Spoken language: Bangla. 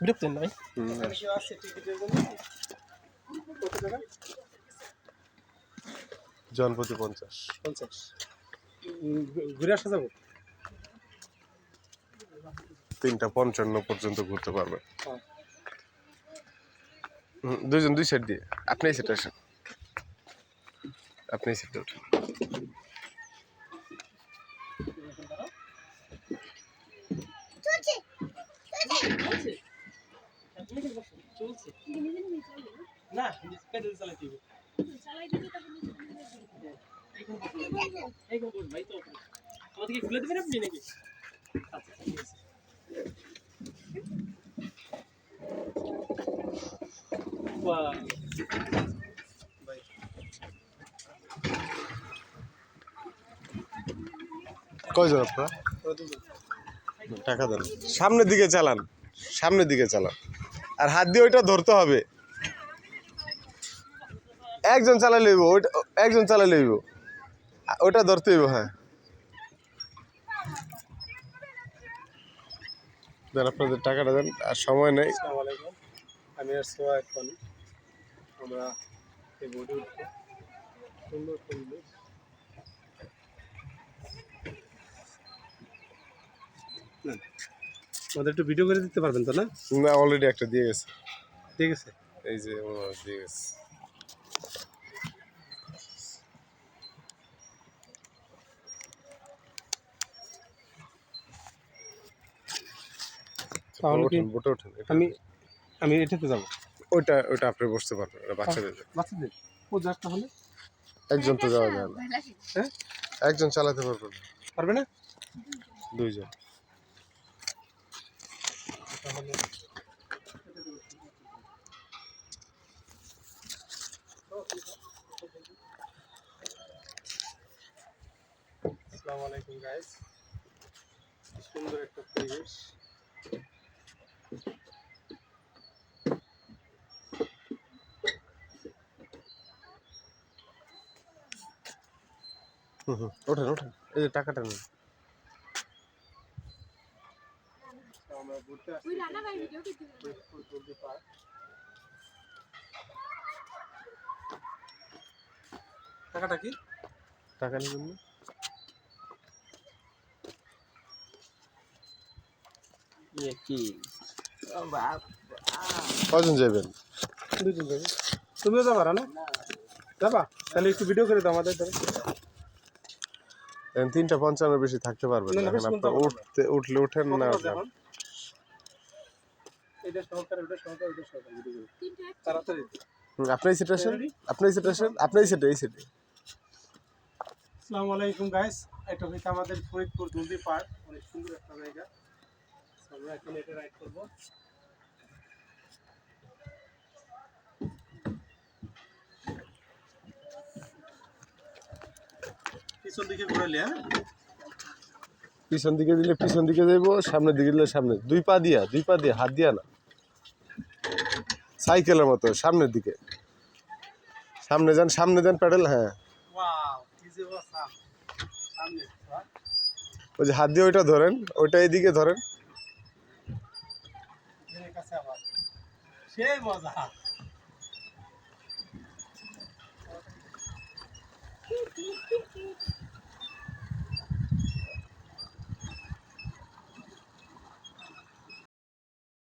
বিরক্তি নয়। জনপতি 50 ঘুরে আসা যাবো 3:55 পর্যন্ত ঘুরতে পারবেন। দুইজন দুই সাইড দিয়ে আপনি এই সাইডে আসেন, আপনি এই সাইডে উঠেন। না পেডেল চালাতে হবে ভাই তো আমাদেরকে খুলে দেবেন আপনি নাকি? আচ্ছা ঠিক আছে। কয়জন আপনারা? টাকা দেন, সামনের দিকে চালান, সামনের দিকে চালান, আর হাত দিয়ে ওইটা ধরতে হবে। একজন চালালে হইব, ওইটা একজন চালালে হইব, ওটা ধরতে হইব। হ্যাঁ দেন, আপনাদের টাকাটা দেন, আর সময় নেই। আসসালামু আলাইকুম, আমি আর সোয়া এখন আমরা এই বোর্ডে উঠবো। সুন্দর পরিবেশ। আমাদের একটু ভিডিও করে দিতে পারবেন তো? না না, অলরেডি একটা দিয়ে গেছে। ঠিক আছে, এই যে দিয়ে গেছে। তাহলে কি বোটে ওঠেন, আমি এটাতে যাবো? ওইটা আপনি বসতে পারবেন, ওটা বাচ্চাদের। বাচ্চাদের ও যাস তাহলে একজন তো যাওয়া যায় না। হ্যাঁ একজন চালাতে পারবেন, পারবে না? দুইজন। তাহলে আসসালামু আলাইকুম গাইস, সুন্দর একটা পরিবেশ। ওঠেন ওঠেন, এই যে টাকাটা নেন। আমরা ঘুরতে আসছি জলদি পার্ক। টাকাটা কি? টাকা নেবেন না? কি কজন যাবেন? দুজন যাবে। তুমিও যাবা না? যাবা? তাহলে একটু ভিডিও করে দাও আমাদের ধরে। 3:55 বেশি থাকতে পারবেন না, না। না, এখন বেশি আপনার বলতে উঠলে ওঠেন না। এটা সহকারে ওটা সহকারে ওটা সহকারে ভিডিও করে তাড়াতাড়ি। আপনি এই সেটা আসেন, আপনি এই সেটা আসেন, আপনি এই সেটা, এই সেটা। আসসালামু আলাইকুম গাইস, এটা হচ্ছে আমাদের ফরিদপুর দুলদি পার্ক, অনেক সুন্দর একটা জায়গা। আমরা এখন এটা রাইড করব। পিছন দিকে ঘুরালে, হ্যাঁ পিছন দিকে দিলে পিছন দিকে যাইবো, সামনের দিকে দিলে সামনে। দুই পা দিয়া হাত দিয়া না, সাইকেলের মতো সামনের দিকে। সামনে যান, সামনে যান, প্যাডেল। হ্যাঁ, ওয়াও কি যে অবস্থা। সামনে ওই যে হাত দিয়ে ওইটা ধরেন, ওইটা এইদিকে ধরেন। এর কাছে আবার সেই মজা।